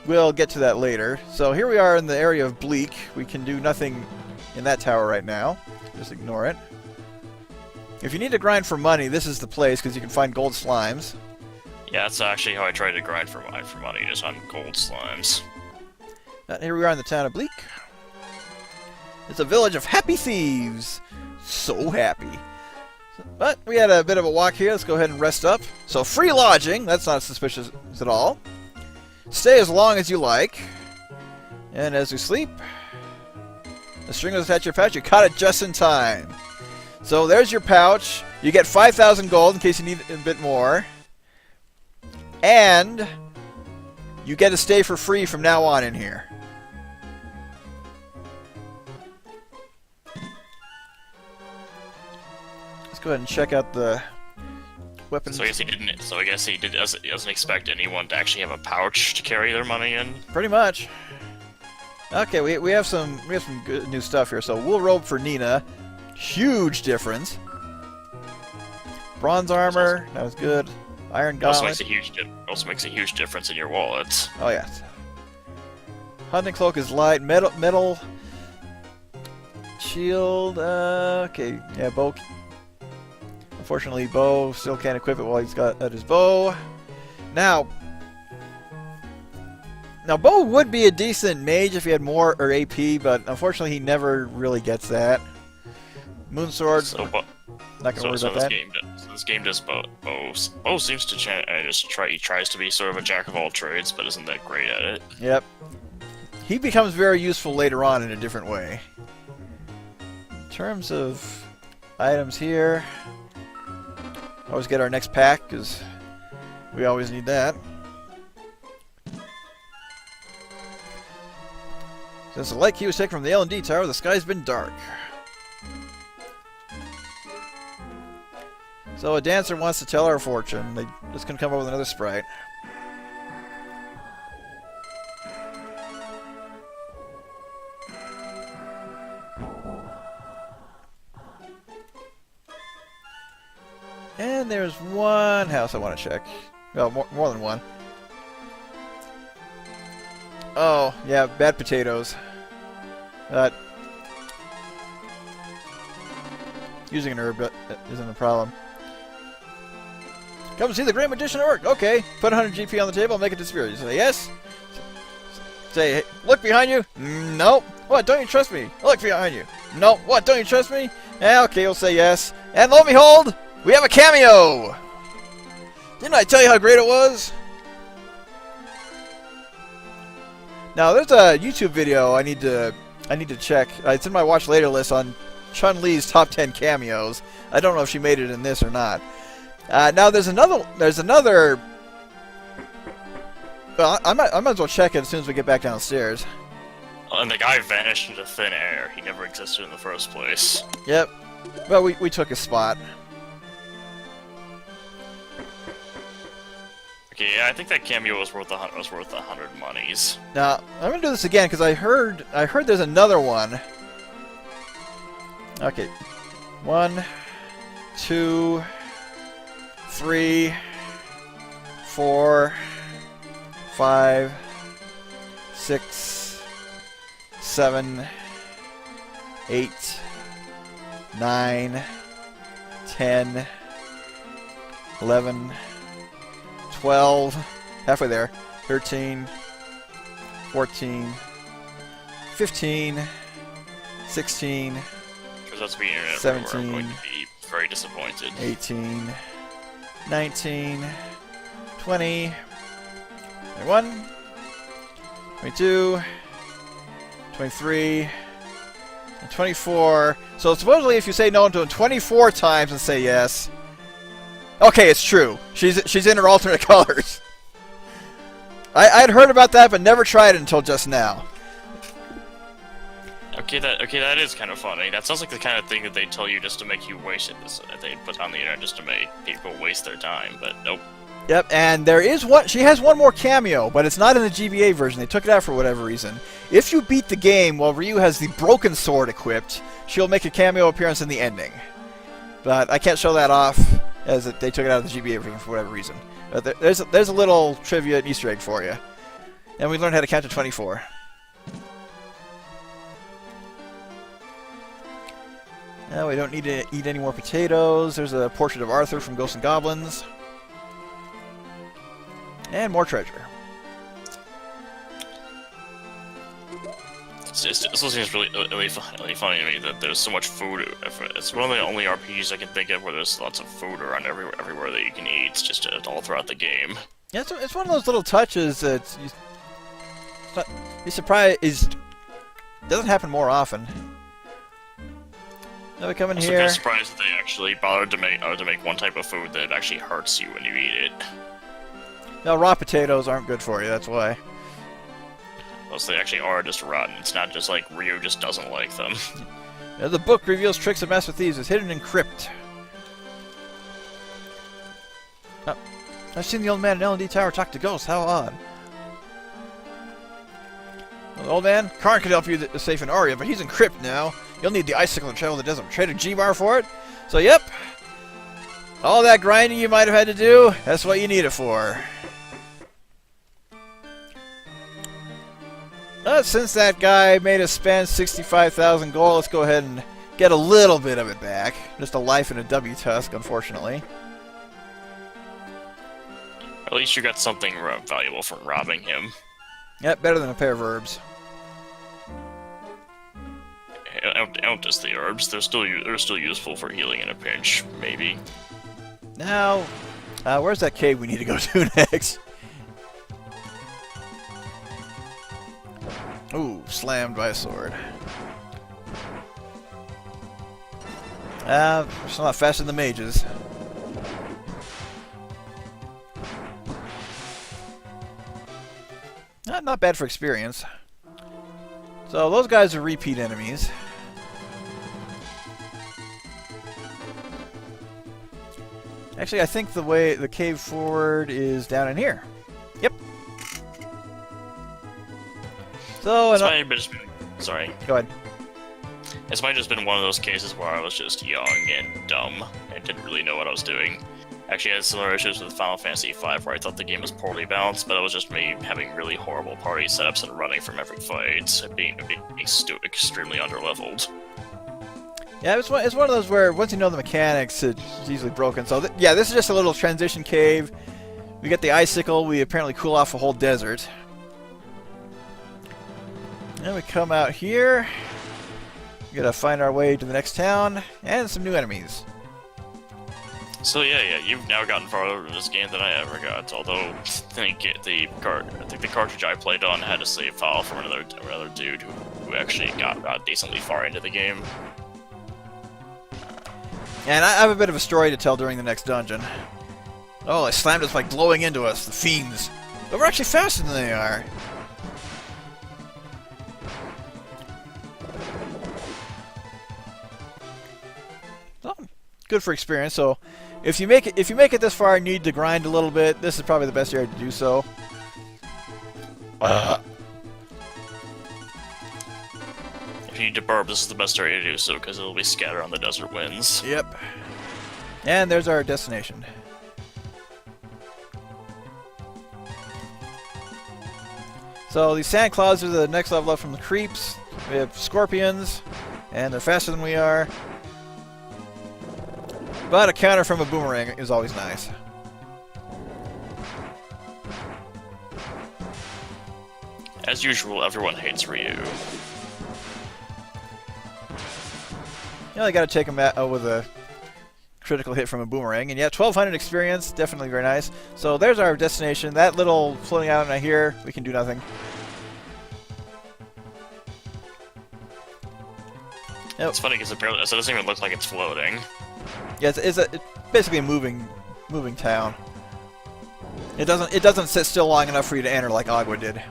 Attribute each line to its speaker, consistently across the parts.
Speaker 1: we'll get to that later. So here we are in the area of Bleak. We can do nothing in that tower right now. Just ignore it. If you need to grind for money, this is the place, because you can find gold slimes.
Speaker 2: Yeah, that's actually how I try to grind for money, just on gold slimes.
Speaker 1: And here we are in the town of Bleak. It's a village of happy thieves. So happy. But we had a bit of a walk here. Let's go ahead and rest up. So free lodging. That's not suspicious at all. Stay as long as you like. And as we sleep, the string was attached to your pouch. You caught it just in time. So there's your pouch. You get 5,000 gold in case you need a bit more. And you get to stay for free from now on in here. Let's go ahead and check out the weapons.
Speaker 2: So I guess he didn't. So I guess he doesn't expect anyone to actually have a pouch to carry their money in.
Speaker 1: Pretty much. Okay, we have some good new stuff here. So wool robe for Nina, huge difference. Bronze armor, that was good. Iron gauntlet.
Speaker 2: Also makes a huge difference in your wallet.
Speaker 1: Oh yes. Hunting cloak is light. Metal shield. Okay, yeah, bow. Unfortunately, Bo still can't equip it while he's got at his bow. Now, Bo would be a decent mage if he had more or AP, but unfortunately, he never really gets that. Moonsword. Not gonna worry about that.
Speaker 2: This game does Bo seems to he tries to be sort of a jack of all trades, but isn't that great at it.
Speaker 1: Yep. He becomes very useful later on in a different way. In terms of items here, always get our next pack, because we always need that. Since the light key was taken from the L&D tower, the sky's been dark. So a dancer wants to tell our fortune. They just gonna come up with another sprite. And there's one house I want to check. Well, more than one. Oh, yeah, bad potatoes. Using an herb isn't a problem. Come see the Great Magician at work. Okay, put 100 GP on the table and make it disappear. You say yes? Say, hey, look behind you. Nope. What, don't you trust me? Look behind you. Nope. What, don't you trust me? Yeah, okay, you'll say yes. And lo and behold, we have a cameo! Didn't I tell you how great it was? Now, there's a YouTube video I need to check. It's in my watch later list on Chun-Li's top 10 cameos. I don't know if she made it in this or not. Now there's another. Well, I might as well check it as soon as we get back downstairs.
Speaker 2: And the guy vanished into thin air. He never existed in the first place.
Speaker 1: Yep. Well, we took his spot.
Speaker 2: Okay, yeah, I think that cameo was worth 100 monies.
Speaker 1: Now I'm gonna do this again because I heard there's another one. Okay, 1, 2, 3, 4, 5, 6, 7, 8, 9, 10, 11, 12, halfway there, 13, 14, 15, 16,
Speaker 2: because that's being
Speaker 1: 17,
Speaker 2: I'm going to be very disappointed.
Speaker 1: 18, 19, 20, 21, 22, 23, and 24. So supposedly if you say no to him 24 times and say yes. Okay, it's true. She's in her alternate colors. I'd heard about that but never tried it until just now.
Speaker 2: Okay, that is kind of funny. That sounds like the kind of thing that they tell you just to make you waste it. That they put on the internet just to make people waste their time, but nope.
Speaker 1: Yep, and there is one. She has one more cameo, but it's not in the GBA version. They took it out for whatever reason. If you beat the game while Ryu has the broken sword equipped, she'll make a cameo appearance in the ending. But I can't show that off, as they took it out of the GBA version for whatever reason. But there's a little trivia and Easter egg for you. And we learned how to count to 24. Now we don't need to eat any more potatoes. There's a portrait of Arthur from Ghosts and Goblins. And more treasure.
Speaker 2: It still seems really funny to me that there's so much food. It's one of the only RPGs I can think of where there's lots of food around everywhere that you can eat. It's just all throughout the game.
Speaker 1: Yeah, it's one of those little touches that you're surprised doesn't happen more often. Now we come in here.
Speaker 2: I'm surprised that they actually bothered to make one type of food that actually hurts you when you eat it.
Speaker 1: No, raw potatoes aren't good for you. That's why.
Speaker 2: Well, so they actually are just rotten. It's not just like Ryu just doesn't like them.
Speaker 1: Now, the book reveals tricks of Master Thieves is hidden in crypt. Oh, I've seen the old man in L&D Tower talk to ghosts. How odd. Well, old man, Karn could help you safe in Aria, but he's in crypt now. You'll need the icicle to travel the desert. Trade a G-bar for it. So, yep. All that grinding you might have had to do, that's what you need it for. Since that guy made us spend 65,000 gold, let's go ahead and get a little bit of it back. Just a life and a W tusk, unfortunately.
Speaker 2: At least you got something valuable from robbing him.
Speaker 1: Yep, better than a pair of herbs.
Speaker 2: Out just the herbs. They're still useful for healing in a pinch, maybe.
Speaker 1: Now, where's that cave we need to go to next? Ooh, slammed by a sword. It's not faster than the mages. Not bad for experience. So those guys are repeat enemies. Actually, I think the cave forward is down in here. Yep. So,
Speaker 2: sorry.
Speaker 1: Go ahead.
Speaker 2: This might have just been one of those cases where I was just young and dumb and didn't really know what I was doing. Actually, I had similar issues with Final Fantasy V where I thought the game was poorly balanced, but it was just me having really horrible party setups and running from every fight, and being extremely underleveled.
Speaker 1: Yeah, it's one of those where once you know the mechanics, it's easily broken. So yeah, this is just a little transition cave. We get the icicle. We apparently cool off a whole desert. Then we come out here. We gotta find our way to the next town and some new enemies.
Speaker 2: So yeah, you've now gotten farther in this game than I ever got. Although I think the cartridge I played on had a save file from another dude who actually got decently far into the game.
Speaker 1: And I have a bit of a story to tell during the next dungeon. Oh, they slammed us by glowing into us, the fiends. But we're actually faster than they are. So, good for experience. So, if you make it this far and need to grind a little bit, this is probably the best area to do so.
Speaker 2: If you need to burp, this is the best area to do so because it'll be scattered on the desert winds.
Speaker 1: Yep. And there's our destination. So these sand clouds are the next level up from the creeps. We have scorpions, and they're faster than we are. But a counter from a boomerang is always nice.
Speaker 2: As usual, everyone hates Ryu.
Speaker 1: You know, they gotta take him out with a critical hit from a boomerang. And yeah, 1200 experience, definitely very nice. So there's our destination. That little floating out right here, we can do nothing. Yep.
Speaker 2: It's funny because it doesn't even look like it's floating.
Speaker 1: Yeah, it's basically a moving town. It doesn't sit still long enough for you to enter like Agua did.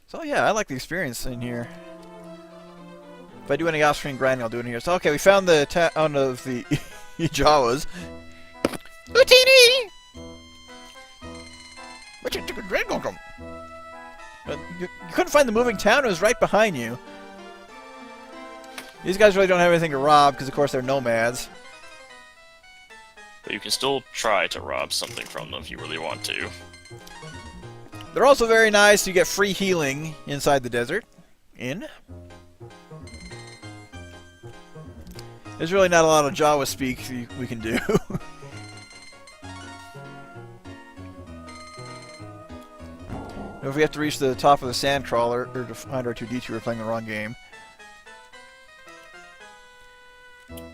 Speaker 1: So yeah, I like the experience in here. If I do any off-screen grinding, I'll do it in here. So okay, we found the town of the Jawas. Utini! But you couldn't find the moving town. It was right behind you. These guys really don't have anything to rob because, of course, they're nomads.
Speaker 2: But you can still try to rob something from them if you really want to.
Speaker 1: They're also very nice. You get free healing inside the desert. There's really not a lot of Jawa speak we can do. If we have to reach the top of the sand crawler or to find R2-D2, we're playing the wrong game.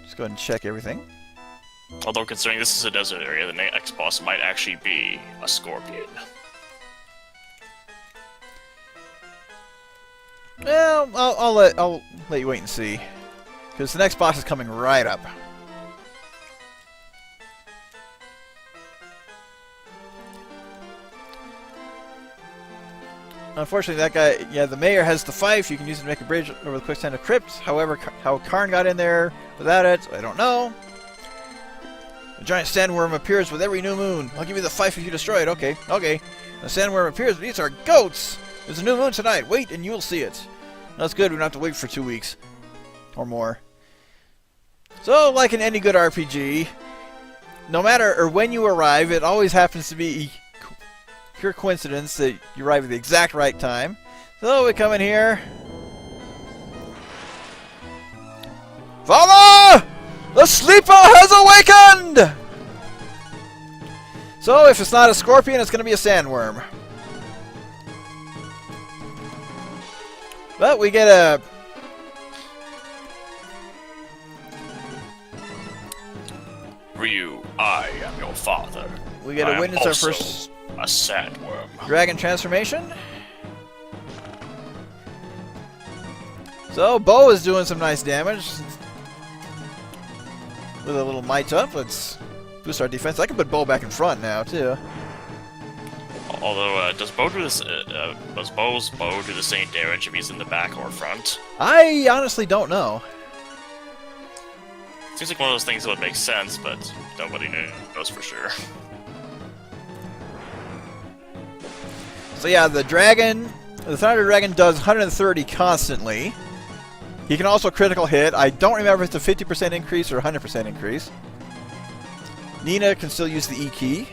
Speaker 1: Just go ahead and check everything.
Speaker 2: Although considering this is a desert area, the next boss might actually be a scorpion.
Speaker 1: Well, I'll let you wait and see, because the next boss is coming right up. Unfortunately, that guy, yeah, the mayor has the fife. You can use it to make a bridge over the quicksand of crypt. However, how Karn got in there without it, I don't know. A giant sandworm appears with every new moon. I'll give you the fife if you destroy it. Okay, okay. The sandworm appears, but these are goats! There's a new moon tonight. Wait, and you'll see it. That's good. We don't have to wait for 2 weeks. Or more. So, like in any good RPG, no matter or when you arrive, it always happens to be pure coincidence that you arrive at the exact right time. So we come in here. Father! The sleeper has awakened! So if it's not a scorpion, it's going to be a sandworm. But we get a...
Speaker 2: Ryu, I am your father.
Speaker 1: We get a witness our first...
Speaker 2: a sandworm.
Speaker 1: Dragon transformation. So, Bo is doing some nice damage. With a little might up, let's boost our defense. I can put Bo back in front now, too.
Speaker 2: Although, does Bo's bow do the same damage if he's in the back or front?
Speaker 1: I honestly don't know.
Speaker 2: Seems like one of those things that would make sense, but nobody knows for sure.
Speaker 1: So yeah, the Thunder Dragon does 130 constantly. He can also critical hit. I don't remember if it's a 50% increase or 100% increase. Nina can still use the E key.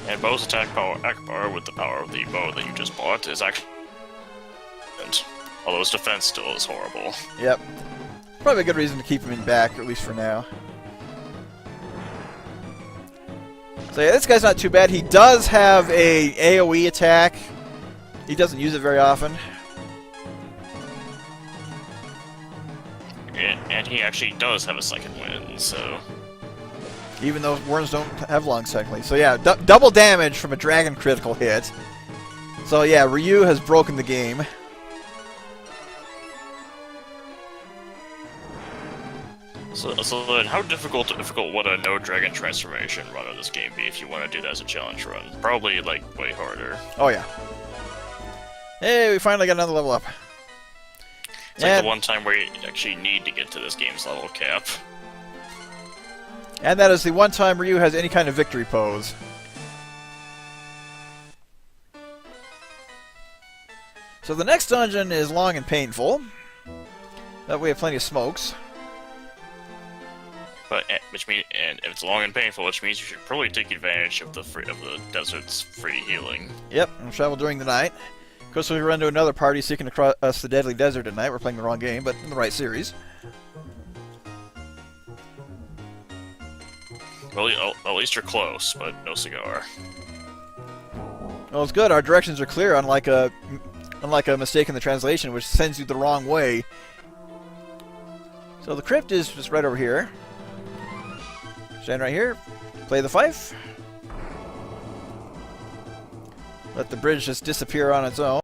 Speaker 2: And Bo's attack power Akbar with the power of the bow that you just bought is actually... although his defense still is horrible.
Speaker 1: Yep. Probably a good reason to keep him in back, at least for now. So yeah, this guy's not too bad. He does have a AoE attack. He doesn't use it very often.
Speaker 2: And he actually does have a second wind, so...
Speaker 1: Even though worms don't have long secondly. So yeah, double damage from a dragon critical hit. So yeah, Ryu has broken the game.
Speaker 2: So then how difficult would a no dragon transformation run of this game be if you want to do that as a challenge run? Probably, like, way harder.
Speaker 1: Oh yeah. Hey, we finally got another level up.
Speaker 2: It's like the one time where you actually need to get to this game's level cap.
Speaker 1: And that is the one time Ryu has any kind of victory pose. So the next dungeon is long and painful. But we have plenty of smokes.
Speaker 2: But and if it's long and painful, which means you should probably take advantage of the desert's free healing.
Speaker 1: Yep, and travel during the night. Of course, if we run into another party seeking to cross the deadly desert at night, we're playing the wrong game, but in the right series.
Speaker 2: Well, at least you're close, but no cigar.
Speaker 1: Well, it's good. Our directions are clear, unlike a mistake in the translation, which sends you the wrong way. So the crypt is just right over here. Stand right here. Play the fife. Let the bridge just disappear on its own.